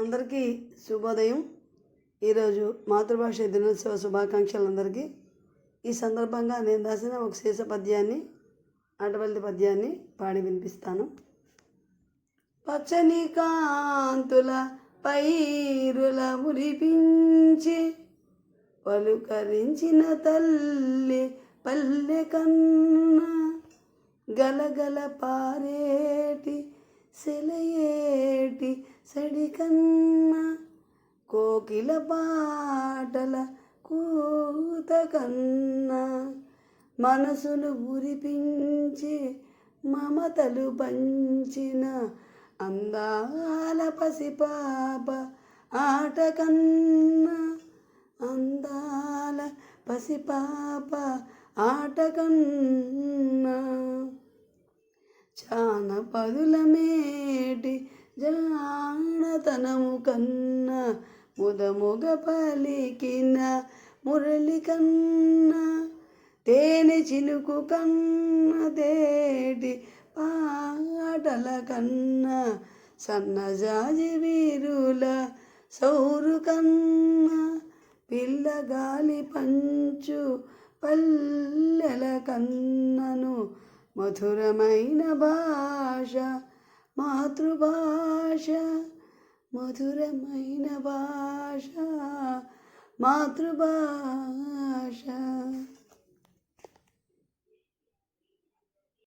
అందరికీ శుభోదయం. ఈరోజు మాతృభాష దినోత్సవ శుభాకాంక్షలు అందరికీ. ఈ సందర్భంగా నేను రాసిన ఒక శీర్ష పద్యాన్ని, అటవల్లి పద్యాన్ని పాడి వినిపిస్తాను. పచ్చని కాంతుల పైరుల మురిపించి పలుకరించిన తల్లి పల్లె కన్నా, గలగల పారేటి సెలయేటి సడి కన్నా, కోకిల పాటల కూత కన్నా, మనసును మురిపించి మమతలు పంచిన అందాల పసిపాప ఆట కన్నా, అందాల పసిపాప ఆట కన్నా, జానపదుల మేటి జానతనము కన్నా, ముదముగ పలికిన మురళి కన్నా, తేనె చినుకు కన్నా, తేటి పాటల కన్నా, సన్నజాజి వీరుల సౌరు కన్నా, పిల్లగాలి పంచు పల్లెల కన్నను మధురమైన భాష మాతృభాష, మధురమైన భాష మాతృభాష.